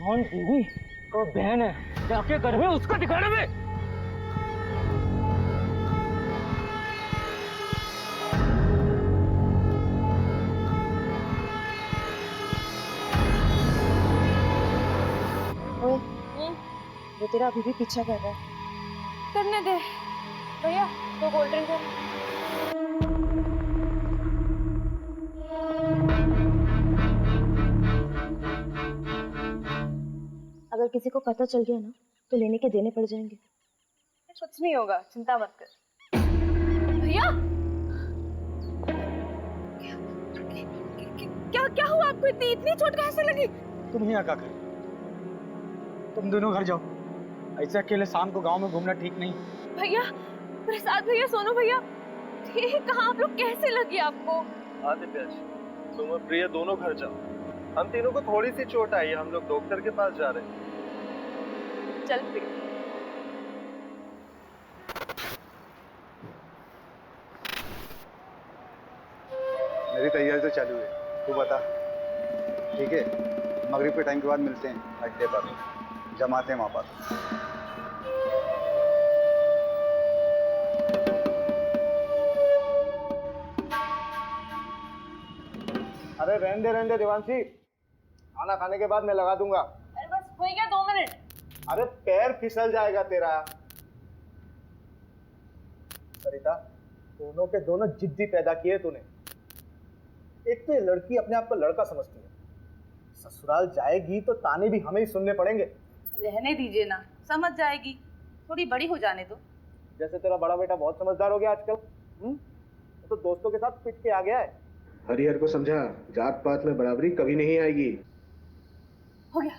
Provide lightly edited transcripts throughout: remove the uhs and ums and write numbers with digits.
कौन बीवी और बहन है जाके घर में उसको दिखाने में। वो तेरा अभी भी पीछा कर रहा है। करने दे भैया, तो कोल्ड ड्रिंक है। अगर किसी को पता चल गया ना तो लेने के देने पड़ जाएंगे। कुछ नहीं होगा, चिंता मत कर। भैया क्या क्या हुआ आपको? इतनी चोट कहाँ से लगी? तुम ही आका कर, तुम दोनों घर जाओ। ऐसे अकेले शाम को गांव में घूमना ठीक नहीं। भैया, प्रसाद भैया, सोनू भैया, ये कहाँ आप लोग? कैसे लगी आपको? आदित्य जी, तुम और प्रिया दोनों घर जाओ। हम तीनों को थोड़ी सी चोट आई है, हम लोग डॉक्टर के पास जा रहे हैं। चल प्रिया। मेरी तैयारी तो चालू है, तू बता। ठीक है, मगरिब के टाइम के बाद मिलते हैं अड्डे पर, जमाते हैं वहाँ पर। अरे रहने दे देवांशी, खाना खाने के बाद मैं लगा दूंगा। अरे बस हो गया 2 मिनट। अरे पैर फिसल जाएगा तेरा। सरिता, दोनों के दोनों जिद्दी पैदा किए तूने। एक तो ये लड़की अपने आप को लड़का समझती है, ससुराल जाएगी तो ताने भी हमें ही सुनने पड़ेंगे। रहने दीजिए ना, समझ जाएगी, थोड़ी बड़ी हो जाने दो। जैसे तेरा बड़ा बेटा बहुत समझदार हो गया आजकल, तो दोस्तों के साथ पिट के आ गया है। हरिहर को समझा, जात पात में बराबरी कभी नहीं आएगी। हो गया।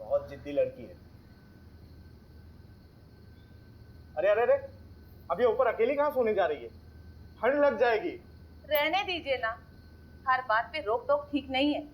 बहुत जिद्दी लड़की है। अरे अरे अरे, अब ये ऊपर अकेली कहाँ सोने जा रही है? ठंड लग जाएगी। रहने दीजिए ना, हर बात पे रोक टोक ठीक नहीं है।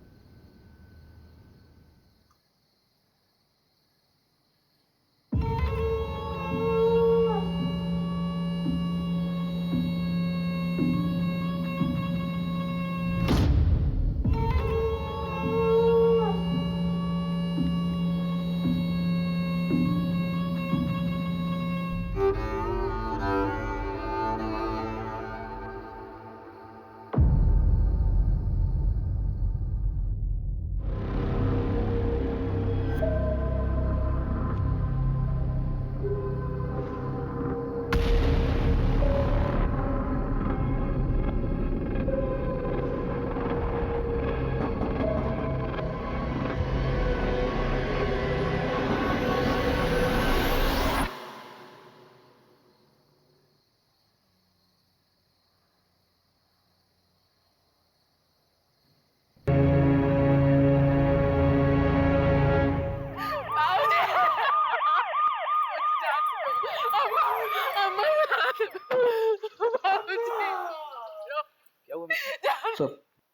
सर,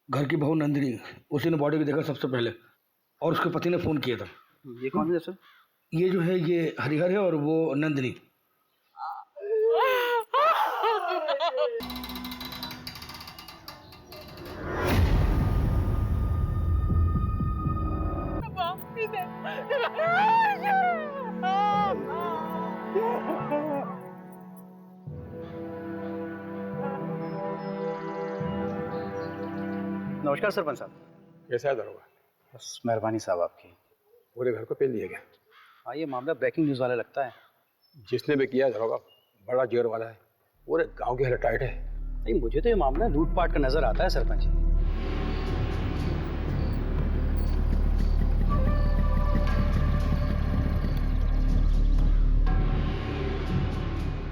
घर की बहू नंदिनी, उसी ने बॉडी को देखा सबसे पहले और उसके पति ने फोन किया था। ये कौन है सर? ये जो है ये हरिहर है और वो नंदिनी। नमस्कार सरपंच साहब। कैसा है दरोगा? बस मेहरबानी साहब आपकी। पूरे घर को पेल दिया गया। हाँ, ये मामला ब्रेकिंग न्यूज़ वाला लगता है। जिसने भी किया दरोगा बड़ा जोर वाला है, पूरे गांव की हालत टाइट है। नहीं, मुझे तो ये मामला लूटपाट का नजर आता है सरपंच जी।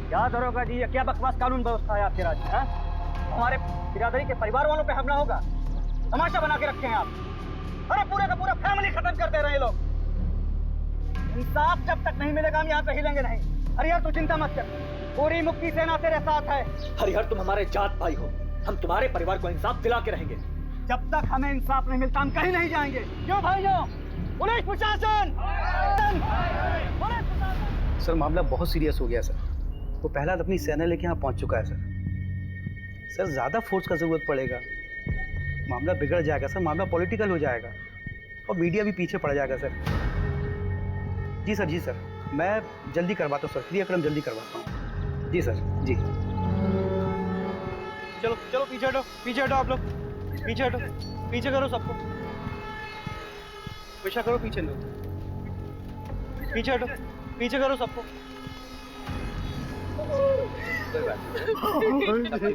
क्या दरोगा जी, ये क्या बकवास कानून व्यवस्था है आपके राज्य में? हमारे बिरादरी के परिवार वालों पे हमला होगा, तमाशा बना के रखे हैं आप। अरे पूरे का पूरा फैमिली खत्म कर दे रहे हैं लोग। इंसाफ जब तक नहीं मिलेगा हम यहाँ पे हिलेंगे नहीं। हरिहर तू चिंता मत कर, पूरी मुक्ति सेना तेरे साथ है। हरिहर तुम हमारे जात भाई हो, हम तुम्हारे परिवार को इंसाफ दिला के रहेंगे। जब तक हमें इंसाफ नहीं मिलता हम कहीं नहीं जाएंगे। क्यों भाइयों? पुलिस प्रशासन! सर, मामला बहुत सीरियस हो गया सर। वो पहला अपनी सेना लेके यहाँ पहुंच चुका है सर। सर, ज्यादा फोर्स का जरूरत पड़ेगा। मामला बिगड़ जाएगा सर, मामला पॉलिटिकल हो जाएगा और मीडिया भी पीछे पड़ जाएगा सर। जी सर, जी सर, मैं जल्दी करवाता हूँ सर, क्रियाक्रम जल्दी करवाता हूँ। जी सर, जी। चलो चलो पीछे हटो, पीछे हटो आप लोग, पीछे हटो, पीछे करो सबको, पीछा करो, पीछे लो, पीछे हटो, पीछे करो सबको।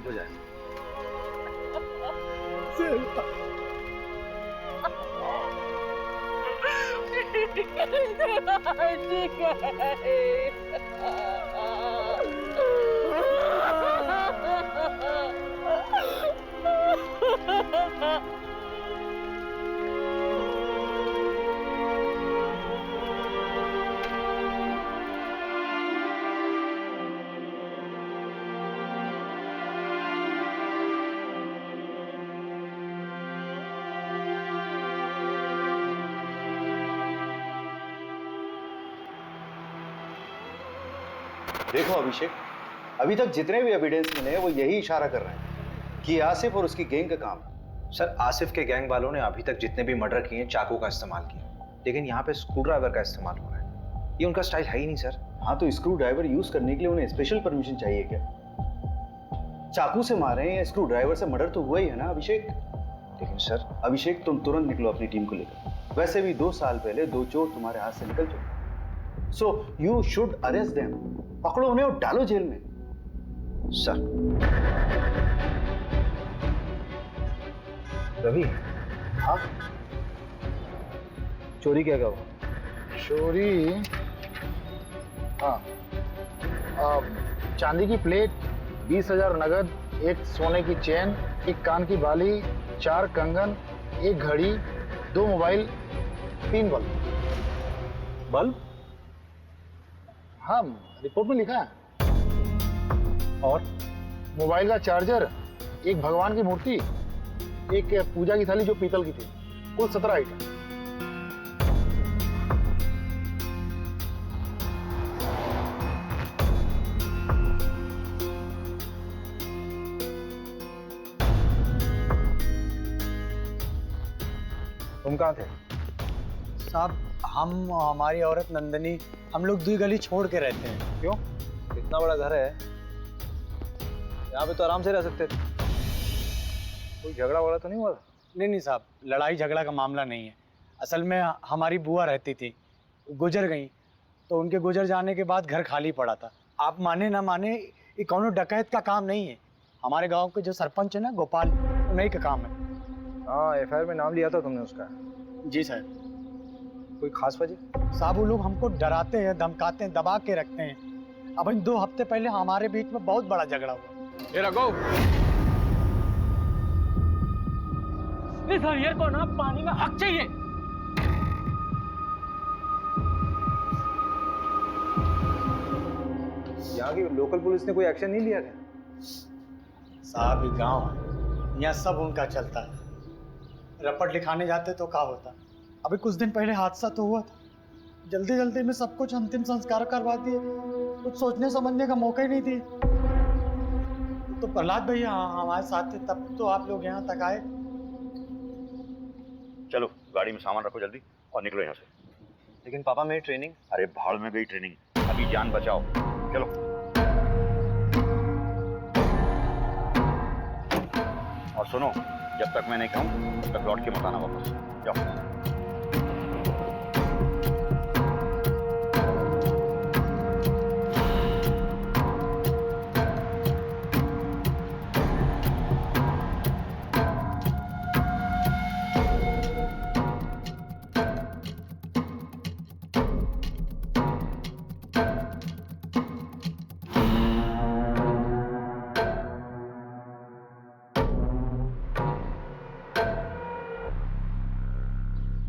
हो जाए देखो अभिषेक, अभी तक जितने भी एविडेंस मिले हैं वो यही इशारा कर रहे हैं कि आसिफ और उसकी गैंग का काम है। सर, आसिफ के गैंग वालों ने अभी तक जितने भी मर्डर किए हैं चाकू का इस्तेमाल किया, लेकिन यहाँ पे स्क्रू ड्राइवर का इस्तेमाल हो रहा है। ये उनका स्टाइल है ही नहीं सर। हाँ, तो स्क्रू ड्राइवर यूज करने के लिए उन्हें स्पेशल परमिशन चाहिए क्या? चाकू से मारे हैं या स्क्रू ड्राइवर से मर्डर तो हुआ ही है ना अभिषेक। लेकिन सर, अभिषेक तुम तुरंत निकलो अपनी टीम को लेकर। वैसे भी 2 साल पहले 2 चोर तुम्हारे हाथ से निकल चुके, so you should arrest them. पकड़ो उन्हें और डालो जेल में। सर रवि, हाँ, चोरी क्या हुआ? चोरी, हाँ, चांदी की प्लेट, 20,000 नगद, एक सोने की चेन, एक कान की बाली, 4 कंगन, एक घड़ी, 2 मोबाइल, 3 बल्ब। बल्ब? हाँ, रिपोर्ट में लिखा है। और मोबाइल का चार्जर, एक भगवान की मूर्ति, एक पूजा की थाली जो पीतल की थी, कुल 17 आइटम। तुम कहाँ थे? साहब, हम हमारी औरत नंदनी, हम लोग 2 गली छोड़ के रहते हैं। क्यों? इतना बड़ा घर है, यहाँ पे तो आराम से रह सकते थे। कोई झगड़ा वगड़ा तो नहीं हुआ? नहीं साहब, लड़ाई झगड़ा का मामला नहीं है। असल में हमारी बुआ रहती थी, गुजर गई, तो उनके गुजर जाने के बाद घर खाली पड़ा था। आप माने ना माने, ये कौनो डकैत का काम नहीं है। हमारे गांव के जो सरपंच है ना, गोपाल, उन्हीं का काम है। हाँ, एफआईआर में नाम लिया था तुमने उसका? जी सर। कोई खास वजह? साहब, वो लोग हमको डराते हैं, धमकाते हैं, दबा के रखते हैं। अब 2 हफ्ते पहले हमारे बीच में बहुत बड़ा झगड़ा हुआ। ये रखो। इस हरियर को ना पानी में हक चाहिए। यहाँ की लोकल पुलिस ने कोई एक्शन नहीं लिया क्या? साहब, ये गांव है, यहाँ सब उनका चलता है। रपट लिखाने जाते तो क्या होता। अभी कुछ दिन पहले हादसा तो हुआ था, जल्दी जल्दी में सब कुछ अंतिम संस्कार करवा दिए, कुछ सोचने समझने का मौका ही नहीं दिए। तो प्रहलाद भैया हमारे साथ थे, तब तो आप लोग यहाँ तक आए। चलो गाड़ी में सामान रखो जल्दी और निकलो यहाँ से। लेकिन पापा, मेरी ट्रेनिंग? अरे भाड़ में गई ट्रेनिंग, अभी जान बचाओ। चलो। और सुनो, जब तक मैं नहीं कहूँ तब तक लौट के मत आना वापस। जाओ।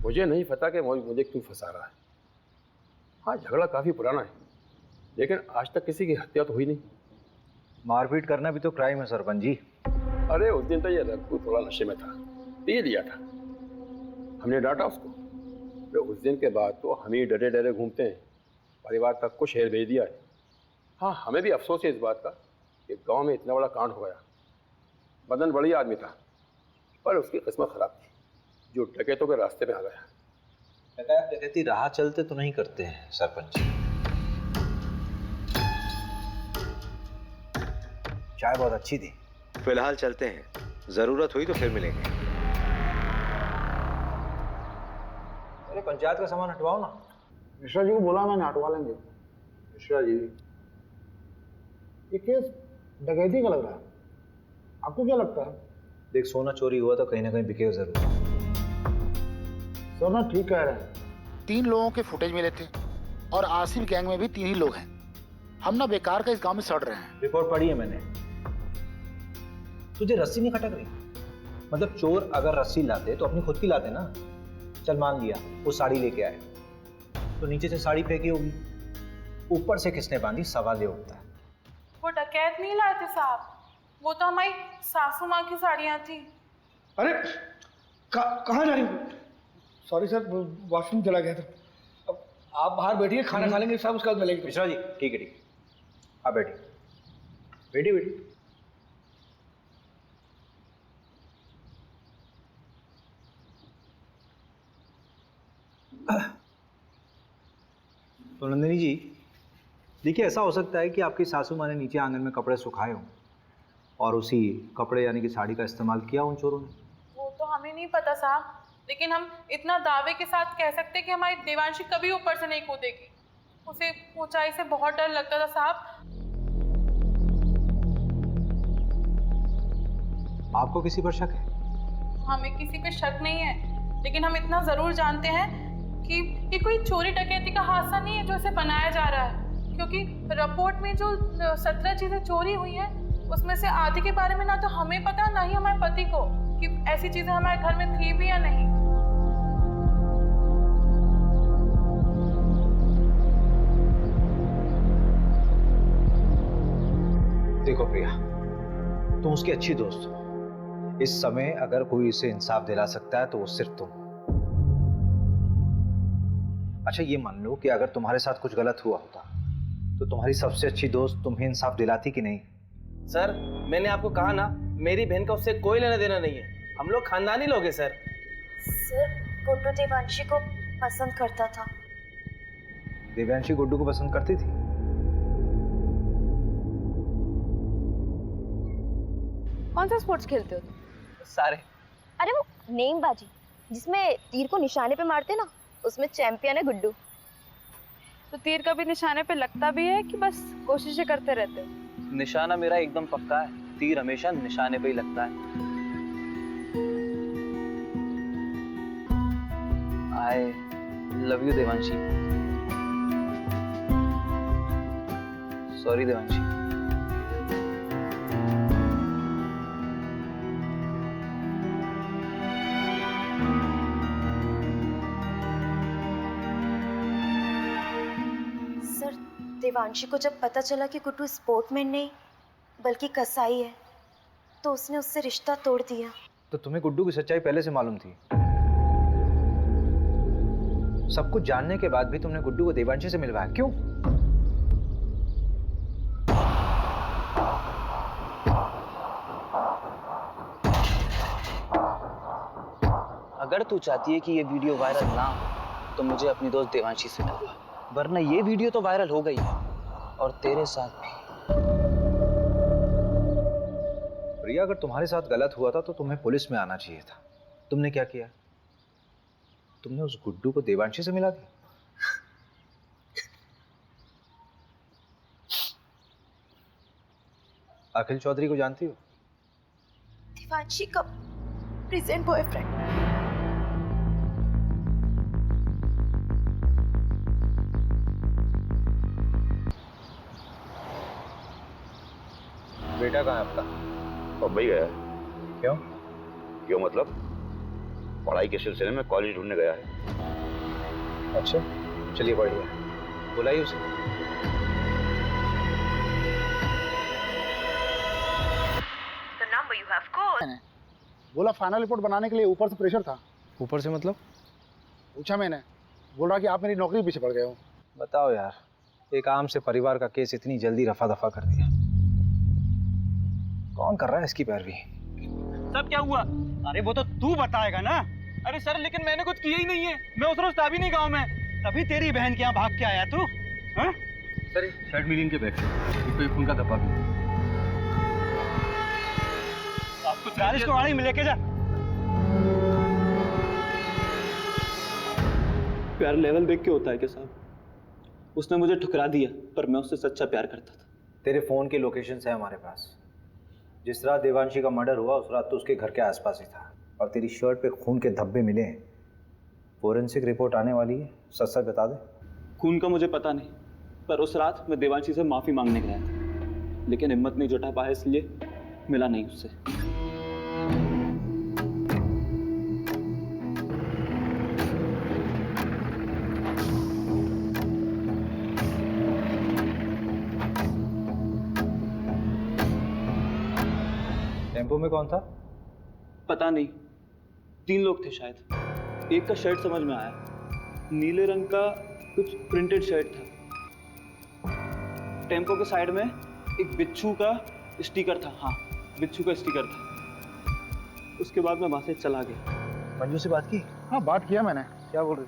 मुझे नहीं पता कि मुझे क्यों फंसा रहा है। हाँ, झगड़ा काफ़ी पुराना है, लेकिन आज तक किसी की हत्या तो हुई नहीं। मारपीट करना भी तो क्राइम है सरपंच जी। अरे उस दिन तो ये रघु थोड़ा नशे में था, पी लिया था, हमने डांटा उसको। तो उस दिन के बाद तो हम ही डरे डरे घूमते हैं, परिवार तक को शहर भेज दिया है। हाँ, हमें भी अफसोस है इस बात का कि गांव में इतना बड़ा कांड हो गया। मदन बढ़िया आदमी था, पर उसकी किस्मत खराब थी, जो डकैतों के रास्ते में आ गया। डकैत डकैती राह चलते तो नहीं करते हैं सरपंच। चाय बहुत अच्छी थी। फिलहाल चलते हैं, जरूरत हुई तो फिर मिलेंगे। अरे पंचायत का सामान हटवाओ ना। मिश्रा जी को बोला मैंने, हटवा लेंगे। मिश्रा जी, ये केस डकैती का लग रहा है, आपको क्या लगता है? देख, सोना चोरी हुआ तो कहीं ना कहीं बिकेगा जरूर। सर ना ठीक कह रहे हैं। 3 लोगों के फुटेज मिले थे और आसिफ गैंग में भी 3 ही लोग हैं। हम ना बेकार का इस गांव में सड़ रहे हैं। रिपोर्ट पढ़ी है मैंने। तुझे रस्सी नहीं खटक रही? मतलब चोर अगर रस्सी लाते तो अपनी खुद की लाते ना। चल मान लिया वो साड़ी लेके आए, तो नीचे से साड़ी फेंकी होगी, ऊपर से किसने बांधी, सवाल ये उठता है। वो डकैत नहीं लाए थे साहब, वो तो हमारी सासू माँ की साड़ियाँ थी। अरे कहाँ जा रही हो? सॉरी सर, वॉशरूम चला गया था। अब आप बाहर बैठिए, खाना खा लेंगे सब, उसके बाद मिलेंगे। मिश्रा जी ठीक है, ठीक है, आप बैठिए बैठिए बैठिए। तो नंदिनी जी, देखिए ऐसा हो सकता है कि आपकी सासू माँ ने नीचे आंगन में कपड़े सुखाए हों और उसी कपड़े यानी कि साड़ी का इस्तेमाल किया उन चोरों ने। वो तो हमें नहीं पता साहब, लेकिन हम इतना दावे के साथ कह सकते हैं कि हमारी देवांशी कभी ऊपर से नहीं कूदेगी। उसे ऊंचाई से बहुत डर लगता था साहब। आपको किसी पर शक है? हमें किसी पे शक नहीं है, लेकिन हम इतना जरूर जानते हैं कि ये कोई चोरी डकैती का हादसा नहीं है जो इसे बनाया जा रहा है, क्योंकि रिपोर्ट में जो 17 चीजें चोरी हुई हैं उसमें से आधी के बारे में ना तो हमें पता ना ही हमारे पति को कि ऐसी चीजें हमारे घर में थी भी या नहीं। देखो प्रिया, तुम उसकी अच्छी दोस्त हो। इस समय अगर कोई इसे इंसाफ दिला सकता है तो वो सिर्फ तुम। अच्छा ये मान लो कि अगर तुम्हारे साथ कुछ गलत हुआ होता तो तुम्हारी सबसे अच्छी दोस्त तुम्हें इंसाफ दिलाती कि नहीं? सर मैंने आपको कहा ना, मेरी बहन का उससे कोई लेना देना नहीं है, हम लोग खानदानी लोग हैं। सर गुड्डू देवांशी को पसंद करता था। देवांशी गुड्डू को पसंद करती थी? कौन सा स्पोर्ट्स खेलते हो तुम? सारे। अरे वो नेमबाजी जिसमें तीर को निशाने पे मारते ना, उसमें चैंपियन है गुड्डू। तो तीर कभी निशाने पे लगता भी है कि बस कोशिशें करते रहते हो? निशाना मेरा एकदम पक्का है, तीर हमेशा निशाने पे ही लगता है। I love you Devanshi. Sorry Devanshi. Devanshi को जब पता चला कि गुड्डू स्पोर्टमैन नहीं बल्कि कसाई है तो उसने उससे रिश्ता तोड़ दिया। तो तुम्हें गुड्डू की सच्चाई पहले से मालूम थी? सब कुछ जानने के बाद भी तुमने गुड्डू को देवांशी से मिलवाया, क्यों? अगर तू चाहती है कि ये वीडियो वायरल ना हो तो मुझे अपनी दोस्त देवांशी से मिलवा, वरना ये वीडियो तो वायरल हो गई है और तेरे साथ भी। प्रिया, अगर तुम्हारे साथ गलत हुआ था तो तुम्हें पुलिस में आना चाहिए था। तुमने क्या किया? तुमने उस गुड्डू को देवांशी से मिला दिया। अखिल चौधरी को जानती हो? देवांशी का प्रेजेंट बॉयफ्रेंड। बेटा कहाँ है आपका? मुंबई गया है। क्यों? क्यों मतलब पढ़ाई के सिलसिले में कॉलेज ढूंढने गया है। अच्छा चलिए बढ़िया, बुलाइए उसे। बोला फाइनल रिपोर्ट बनाने के लिए ऊपर से प्रेशर था। ऊपर से मतलब? पूछा मैंने, बोल रहा कि आप मेरी नौकरी पीछे पड़ गए हो। बताओ यार, एक आम से परिवार का केस इतनी जल्दी रफा दफा कर दिया। कौन कर रहा है इसकी पैरवी? सब क्या हुआ? अरे वो तो तू बताएगा ना। अरे सर लेकिन मैंने कुछ किया ही नहीं है। मैं उस रोज था भी नहीं गाँव में, तभी तेरी बहन के यहाँ भाग के आया तू। हाँ? सर शर्ट मिली इनके बैग से, इसको एक खून का धब्बा भी। आपको 40 को गाड़ी में लेके जा। प्यार लेवल देख के होता है क्या साहब? उसने मुझे ठुकरा दिया, पर मैं उससे सच्चा प्यार करता था। तेरे फ़ोन की लोकेशंस है हमारे पास। जिस रात देवांशी का मर्डर हुआ उस रात तो उसके घर के आसपास ही था, और तेरी शर्ट पे खून के धब्बे मिले हैं। फोरेंसिक रिपोर्ट आने वाली है, सच सच बता दे। खून का मुझे पता नहीं, पर उस रात मैं देवांशी से माफ़ी मांगने गया था, लेकिन हिम्मत नहीं जुटा पाया, इसलिए मिला नहीं उससे। टेम्पो में कौन था? पता नहीं, 3 लोग थे शायद। एक का शर्ट समझ में आया, नीले रंग का कुछ प्रिंटेड शर्ट था। टेम्पो के साइड में एक बिच्छू का स्टिकर था। हाँ, बिच्छू का स्टिकर था। उसके बाद मैं वहां से चला गया। मंजू से बात की? हाँ बात किया मैंने। क्या बोल रही?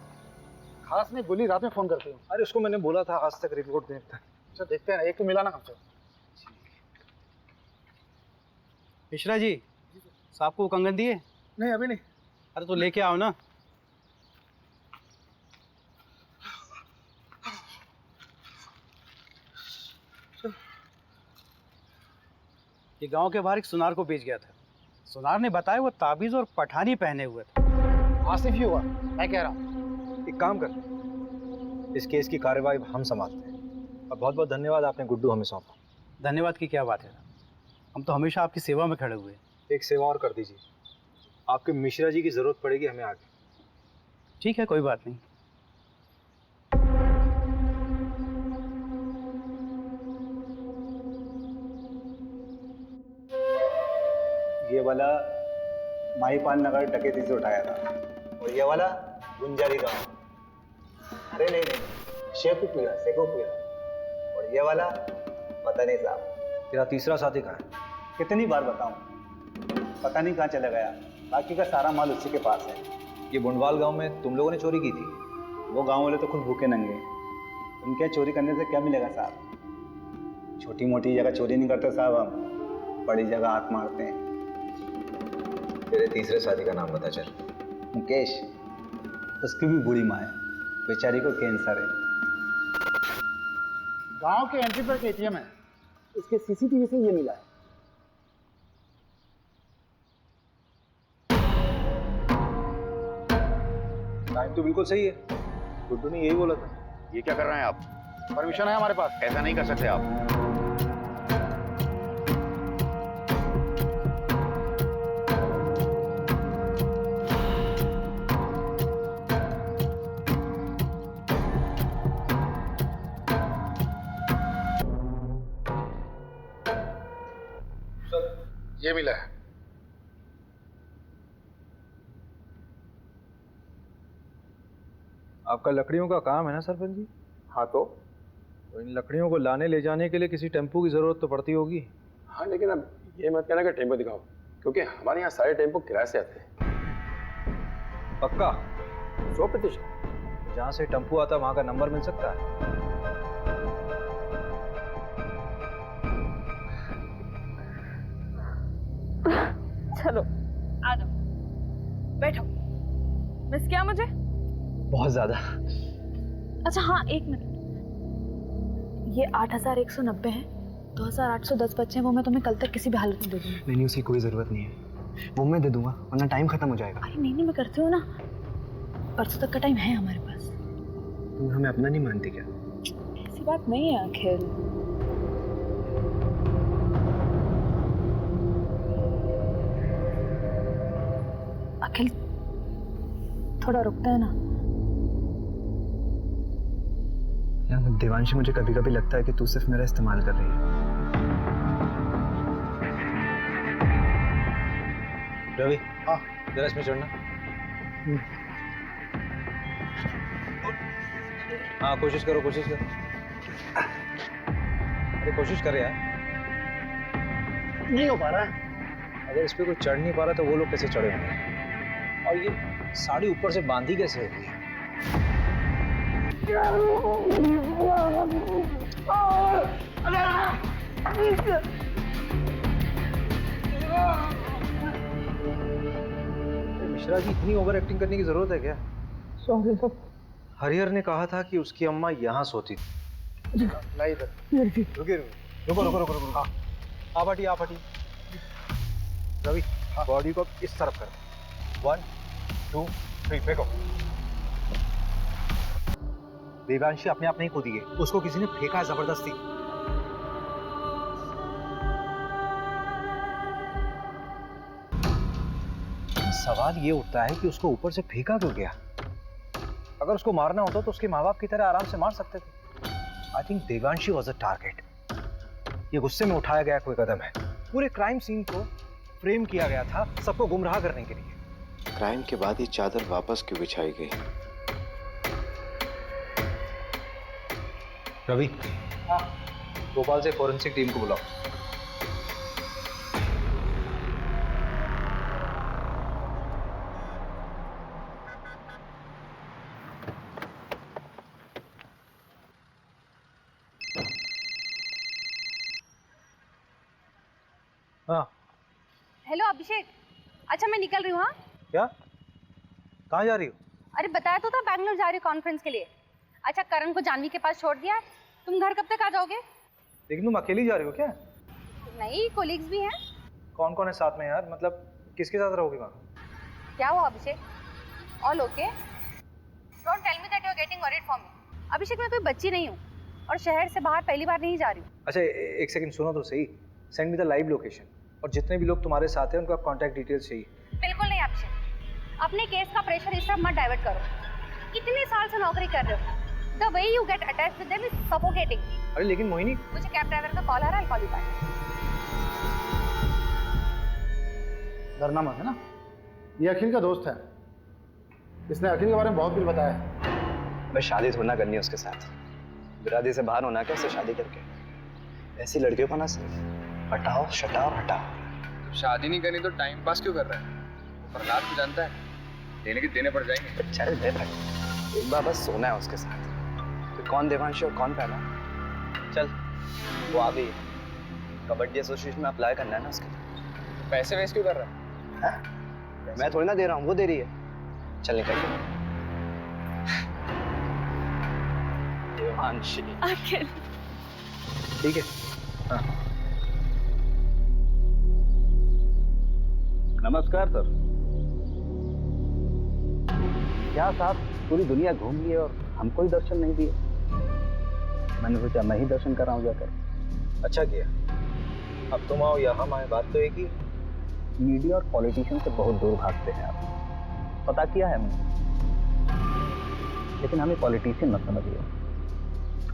खास नहीं बोली, रात में फोन करती हूँ। अरे उसको मैंने बोला था आज तक रिपोर्ट देखता। अच्छा देखते हैं ना, एक तो मिला ना हमसे। मिश्रा जी, साहब को कंगन दिए? नहीं अभी नहीं। अरे तो लेके आओ ना। ये गांव के बाहर एक सुनार को बेच गया था। सुनार ने बताया वो ताबीज और पठानी पहने हुए था। आसिफ ही हुआ, मैं कह रहा हूँ। एक काम कर, इस केस की कार्यवाही हम संभालते हैं। और बहुत बहुत धन्यवाद, आपने गुड्डू हमें सौंपा। धन्यवाद की क्या बात है, हम तो हमेशा आपकी सेवा में खड़े हुए हैं। एक सेवा और कर दीजिए, आपके मिश्रा जी की जरूरत पड़ेगी हमें आगे। ठीक है, कोई बात नहीं। ये वाला माहीपाल नगर डकैती से उठाया था, और ये वाला गुंजारी गांव। अरे नहीं नहीं, शेखुपुरा। और ये वाला पता नहीं साहब। तेरा तीसरा साथी कहाँ है? कितनी बार बताऊं, पता नहीं कहाँ चला गया। बाकी का सारा माल उसी के पास है। ये बुंडवाल गांव में तुम लोगों ने चोरी की थी? वो गांव वाले तो खुद भूखे नंगे, उनके चोरी करने से क्या मिलेगा साहब। छोटी मोटी जगह चोरी नहीं करते साहब, हम बड़ी जगह हाथ मारते हैं। तेरे तीसरे साथी का नाम बता चल। मुकेश, उसकी भी बुरी माँ है, बेचारी को कैंसर है। गांव के एंट्री पर एटीएम है, उसके सीसीटीवी से ये मिला है। टाइम तो बिल्कुल सही है, गुड्डू ने यही बोला था। ये क्या कर रहे हैं आप? परमिशन है हमारे पास। ऐसा नहीं कर सकते आप। ये मिला है। आपका लकड़ियों का काम है ना सरपंच जी? हाँ तो इन लकड़ियों को लाने ले जाने के लिए किसी टेम्पो की ज़रूरत तो पड़ती होगी। हाँ, लेकिन अब ये मत कहना कि टेम्पो दिखाओ, क्योंकि हमारे यहाँ सारे टेम्पो किराए से आते हैं। पक्का? 100%। जहाँ से टेम्पो आता वहाँ का नंबर मिल सकता है? चलो आ जाओ, बैठो। मिस किया मुझे? बहुत ज़्यादा। अच्छा हाँ, 1 मिनट। ये 8190 है, 2810 बच्चे हैं, वो मैं तुम्हें कल तक किसी भी हालत में दे दूँगी। नहीं, उसकी कोई ज़रूरत नहीं है, वो मैं दे दूंगा, वरना टाइम खत्म हो जाएगा। अरे नहीं, मैं करती हूँ ना, परसों तक का टाइम है हमारे पास। तुम हमें अपना नहीं मानती क्या? ऐसी बात नहीं है आखिर। अखिल थोड़ा रुकता है ना। यार देवांशी, मुझे कभी कभी लगता है कि तू सिर्फ मेरा इस्तेमाल कर रही है। रवि, हाँ जरा इसमें चढ़ना। हाँ कोशिश करो, कोशिश करो। अरे कोशिश कर यार। नहीं हो पा रहा है। अगर इस पे कोई चढ़ नहीं पा रहा तो वो लोग कैसे चढ़े होंगे? और ये साड़ी ऊपर से बांधी कैसे हुई है? मिश्रा जी, इतनी ओवर एक्टिंग करने की जरूरत है क्या? Sorry sir. हरिहर ने कहा था कि उसकी अम्मा यहाँ सोती थी। ला इधर। रुको रुको रुको रुको। हाँ, आप हटिए, आप हटिए। रवि, बॉडी को इस तरफ कर। 1 2 3 फेंको। देवांशी अपने आप नहीं कूदी है, उसको किसी ने फेंका है जबरदस्ती। सवाल ये उठता है कि उसको ऊपर से फेंका क्यों गया? अगर उसको मारना होता तो उसके माँ बाप की तरह आराम से मार सकते थे। I think Devanshi was a target. ये गुस्से में उठाया गया कोई कदम है। पूरे क्राइम सीन को फ्रेम किया गया था सबको गुमराह करने के लिए। क्राइम के बाद ही चादर वापस क्यों बिछाई गई? रवि, भोपाल से फॉरेंसिक टीम को बुलाओ। हाँ, हेलो अभिषेक। अच्छा मैं निकल रही हूँ। हाँ, क्या? कहाँ जा रही हो? अरे बताया तो था बैंगलोर जा रही हूँ कॉन्फ्रेंस के लिए। अच्छा करण को जानवी के पास छोड़ दिया है। तुम घर कब तक आ जाओगे? लेकिन तुम अकेली जा रही हो क्या? नहीं, कोलीग्स भी हैं। कौन कौन है साथ में यार? मतलब किसके साथ रहोगे वहाँ? क्या हुआ Abhishek? All okay? Don't tell me that you are getting worried for me. Abhishek मैं कोई बच्ची नहीं हूँ और शहर से बाहर पहली बार नहीं जा रही हूँ। अच्छा एक सेकंड सुनो तो सही। Send me the live location और जितने भी लोग तुम्हारे साथ हैं उनका कांटेक्ट डिटेल्स चाहिए। बिल्कुल नहीं अभिषेक, अपने केस का प्रेशर इस तरफ मत डाइवर्ट करो। इतने साल से नौकरी कर रहे हो। The way you get attached with them is suffocating. अरे लेकिन मोहिनी, मुझे कैब ड्राइवर का कॉल आ रहा है, I'll call you back. डरना मत, है ना? ये अखिल का दोस्त है। इसने अखिल के बारे में बहुत कुछ बताया है। मैं शादी थोड़ी ना करनी है उसके साथ। बिरादरी से बाहर होना क्या उससे शादी करके? ऐसी लड़कियों को ना सिर्फ हटाओ शटाओ हटाओ। शादी नहीं करनी तो टाइम पास क्यों कर रहा है? प्रहलाद को जानता है, देने के देने पड़ जाएंगे। चल दे भाई, एक बार बस सोना है उसके साथ। तो कौन देवांशी और कौन पहला? चल वो आ गई। कबड्डी एसोसिएशन में अप्लाई करना है ना उसके लिए। पैसे वेस्ट क्यों कर रहा है? मैं थोड़ी ना दे रहा हूँ, वो दे रही है। चल निकल। देवांशी अखिल ठीक है। हाँ। नमस्कार सर। क्या साहब पूरी दुनिया घूम लिए और हमको ही दर्शन नहीं दिए? मैंने सोचा मैं ही दर्शन कर रहा हूँ जाकर। अच्छा किया। अब तुम आओ या हम आए, बात तो एक ही। मीडिया और पॉलिटिशियन से बहुत दूर भागते हैं आप, पता किया है हमने। लेकिन हमें पॉलिटिशियन मत समझिए,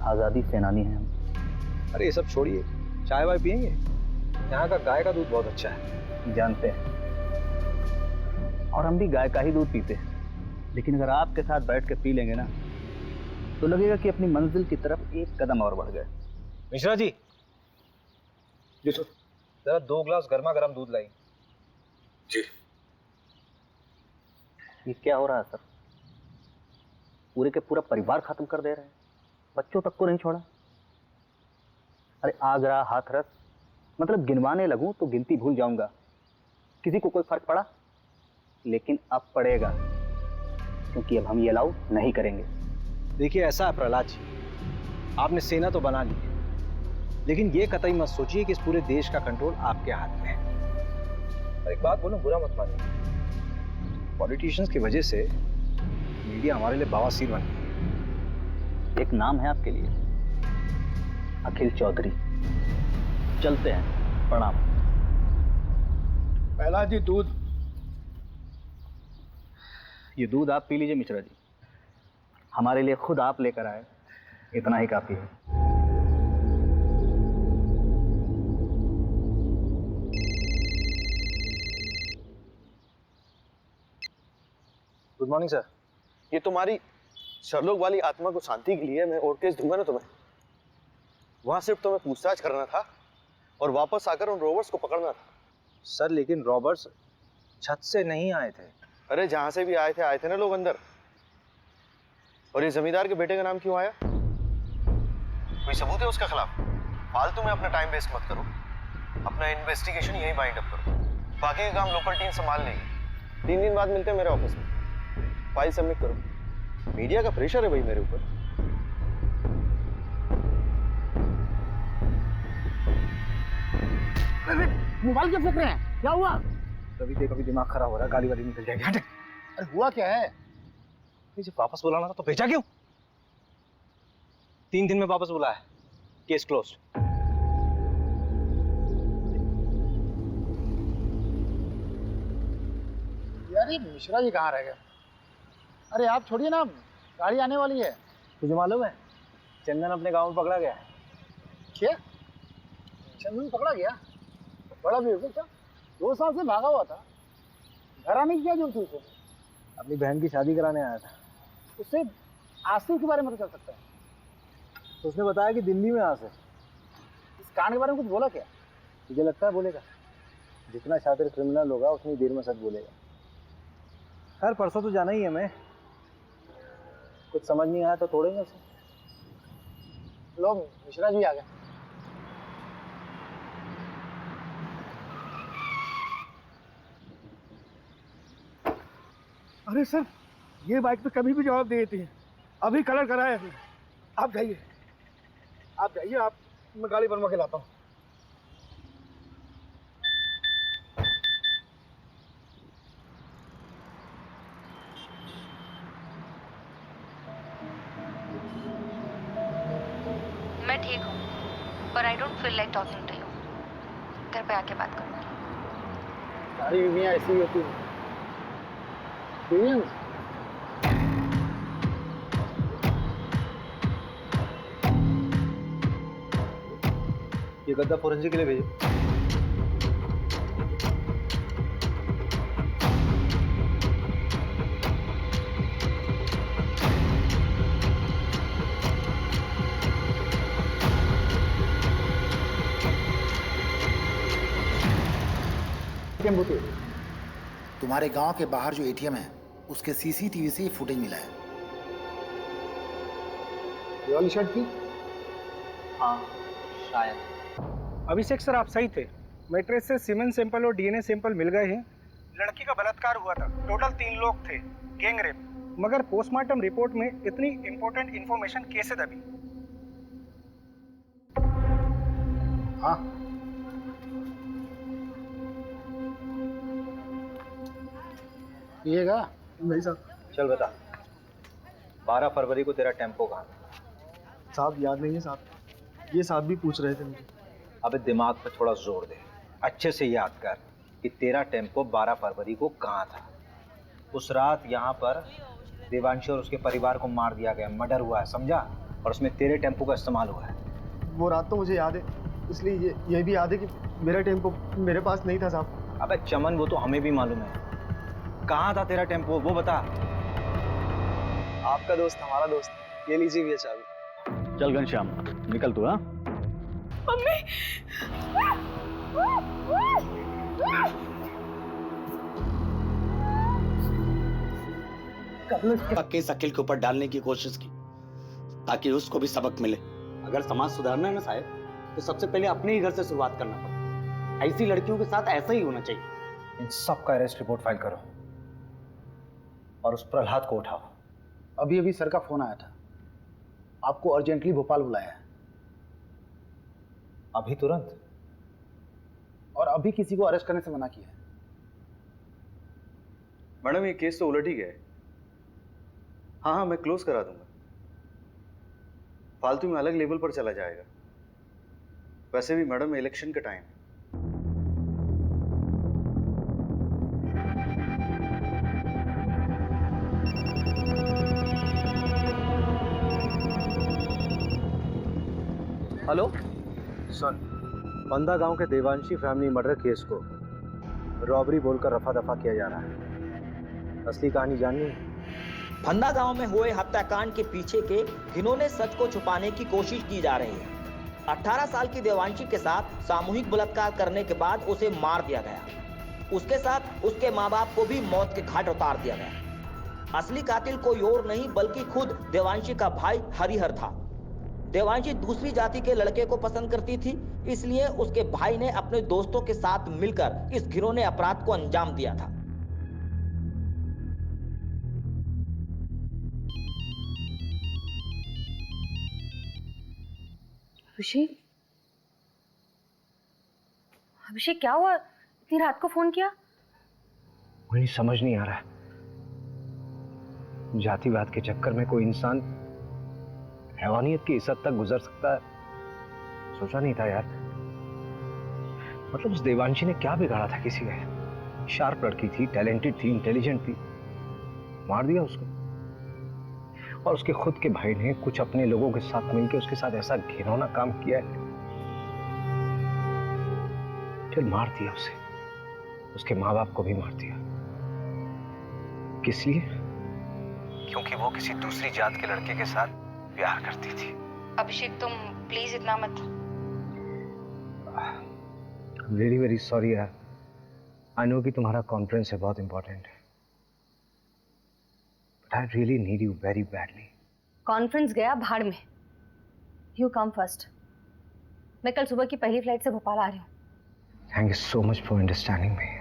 आज़ादी सेनानी हैं हम। अरे ये सब छोड़िए, चाय वाय पियेंगे? यहाँ का गाय का दूध बहुत अच्छा है। जानते हैं, और हम भी गाय का ही दूध पीते हैं। लेकिन अगर आपके साथ बैठ के पी लेंगे ना तो लगेगा कि अपनी मंजिल की तरफ एक कदम और बढ़ गए। मिश्रा जी, जी सर। जरा 2 ग्लास गर्मा गर्म दूध लाई। जी। ये क्या हो रहा है सर? पूरे के पूरा परिवार खत्म कर दे रहे हैं, बच्चों तक को नहीं छोड़ा। अरे आगरा हाथरस, मतलब गिनवाने लगूं तो गिनती भूल जाऊंगा। किसी को कोई फर्क पड़ा? लेकिन अब पड़ेगा, क्योंकि अब हम ये अलाउ नहीं करेंगे। देखिए ऐसा है प्रहलाद जी, आपने सेना तो बना ली है, लेकिन ये कतई मत सोचिए कि इस पूरे देश का कंट्रोल आपके हाथ में है। और एक बात बोलूं, बुरा मत मानिए, पॉलिटिशियंस की वजह से मीडिया हमारे लिए बवासीर बन गई। एक नाम है आपके लिए, अखिल चौधरी। चलते हैं, प्रणाम। पहला जी दूध। ये दूध आप पी लीजिए मिश्रा जी, हमारे लिए खुद आप लेकर आए, इतना ही काफी है। Good morning sir. ये तुम्हारी शर्लोक वाली आत्मा को शांति के लिए मैं और केस दूंगा ना तुम्हें। वहां सिर्फ तुम्हें पूछताछ करना था और वापस आकर उन रोवर्स को पकड़ना था। सर लेकिन रॉबर्ट्स छत से नहीं आए थे। अरे जहां से भी आए थे ना लोग अंदर। और ये जमींदार के बेटे का नाम क्यों आया? कोई सबूत है उसके खिलाफ? फालतू में अपना टाइम वेस्ट मत करो, अपना इन्वेस्टिगेशन यही बाइंड अप करो, बाकी का काम लोकल टीम संभाल लेगी। 3 दिन बाद मिलते हैं मेरे ऑफिस में, फाइल सबमिट करो। मीडिया का प्रेशर है भाई मेरे ऊपर। मोबाइल क्यों फेंक रहे हैं? क्या हुआ? कभी दिमाग खराब हो रहा है, गाली वाली निकल जाएगी। हट। अरे हुआ क्या है? जब वापस बुलाना था तो भेजा क्यों? 3 दिन में वापस बुलाया, केस क्लोज। यार ये मिश्रा जी कहाँ रह गए? अरे आप छोड़िए ना, गाड़ी आने वाली है। तुझे मालूम है चंदन अपने गांव में पकड़ा गया है? क्या? चंदन पकड़ा गया? बड़ा भी हो गया। 2 साल से भागा हुआ था, घर आने की क्या जरूरत थी उसे? अपनी बहन की शादी कराने आया था। उससे आसिफ के बारे में तो चल सकता है। तो उसने बताया कि दिल्ली में आसिफ। इस कांड के बारे में कुछ बोला क्या? तुझे लगता है बोलेगा? जितना शातिर क्रिमिनल होगा उतनी देर में सच बोलेगा। खैर परसों तो जाना ही है। मैं कुछ समझ नहीं आया तो तोड़ेंगे उसे। लो मिश्रा जी आ गए। अरे सर, ये बाइक पे कभी भी जवाब दे देती है। अभी कलर कराया है। आप जाइए, आप मैं गाड़ी बनवा के लाता हूँ। मैं ठीक हूँ, पर I don't feel like talking to you. घर पे आके बात करूँगी। सारी बीवियाँ ऐसी ही होती हैं। ये गद्दा फोरेंसिक के लिए भेजो। तुम्हारे गांव के बाहर जो एटीएम है उसके सीसीटीवी से ये फुटेज मिला है। ये वाली शर्ट थी? हाँ शायद। अभिषेक सर आप सही थे। मैट्रेस से सीमेंट सैंपल और डीएनए सैंपल मिल गए हैं। लड़की का बलात्कार हुआ था। टोटल 3 लोग थे, गैंग रेप। मगर पोस्टमार्टम रिपोर्ट में इतनी इंपॉर्टेंट इंफॉर्मेशन कैसे दबी? हाँ पिएगा? नहीं साहब। चल बता, 12 फरवरी को तेरा टेम्पो कहाँ? साहब याद नहीं है साहब, ये साहब भी पूछ रहे थे मुझे। अबे दिमाग पे थोड़ा जोर दे, अच्छे से याद कर कि तेरा टेम्पो 12 फरवरी को कहाँ था। उस रात यहाँ पर देवांशी और उसके परिवार को मार दिया गया, मर्डर हुआ है, समझा? और उसमें तेरे टेम्पो का इस्तेमाल हुआ है। वो रात तो मुझे याद है, इसलिए ये भी याद है कि मेरा टेम्पो मेरे पास नहीं था साहब। अबे चमन वो तो हमें भी मालूम है। कहाँ था तेरा टेम्पो वो बता। आपका दोस्त हमारा दोस्त, ये लीजिए भैया चाबी। चल घनश्याम निकल तू। हाँ मम्मी का केस अखिल के ऊपर डालने की कोशिश की ताकि उसको भी सबक मिले। अगर समाज सुधारना है ना साहब, तो सबसे पहले अपने ही घर से शुरुआत करना पड़ता। ऐसी लड़कियों के साथ ऐसा ही होना चाहिए। इन सब का अरेस्ट रिपोर्ट फाइल करो और उस प्रहलाद को उठाओ। अभी सर का फोन आया था, आपको अर्जेंटली भोपाल बुलाया है। अभी तुरंत? और अभी किसी को अरेस्ट करने से मना किया है। मैडम ये केस तो उलट ही गया है। हाँ मैं क्लोज करा दूंगा। फालतू में अलग लेवल पर चला जाएगा। वैसे भी मैडम इलेक्शन का टाइम है। हेलो सर, बंदा गांव के देवांशी फैमिली मर्डर केस को रॉबरी बोलकर रफा दफा किया जा रहा है। असली कहानी जाननी है? फंदा गांव में हुए हत्याकांड के पीछे के घिनौने सच को छुपाने की कोशिश की जा रही है। 18 साल की देवांशी के साथ सामूहिक बलात्कार करने के बाद उसे मार दिया गया। उसके साथ उसके माँ बाप को भी मौत के घाट उतार दिया गया। असली कातिल कोई और नहीं बल्कि खुद देवांशी का भाई हरिहर था। देवांशी दूसरी जाति के लड़के को पसंद करती थी, इसलिए उसके भाई ने अपने दोस्तों के साथ मिलकर इस घिनौने अपराध को अंजाम दिया था। अभिषेक, अभिषेक क्या हुआ? इतनी रात को फोन किया? मुझे समझ नहीं आ रहा है, जातिवाद के चक्कर में कोई इंसान हैवानियत की इस हद तक गुजर सकता है, सोचा नहीं था यार। मतलब उस देवांशी ने क्या बिगाड़ा था किसी का? शार्प लड़की थी, टैलेंटेड थी, इंटेलिजेंट थी, मार दिया उसको। और उसके खुद के भाई ने कुछ अपने लोगों के साथ मिलकर उसके साथ ऐसा घिनौना काम किया है, फिर मार दिया उसे, उसके माँ बाप को भी मार दिया। किस लिए? क्योंकि वो किसी दूसरी जात के लड़के के साथ प्यार करती थी। अभिषेक तुम प्लीज इतना मत। वेरी वेरी सॉरी यार, आई नो कि तुम्हारा कॉन्फ्रेंस है, बहुत इंपॉर्टेंट है, but I really need you very badly. Conference गया भाड़ में, यू कम फर्स्ट। मैं कल सुबह की पहली फ्लाइट से भोपाल आ रही हूँ। Thank you so much for understanding me.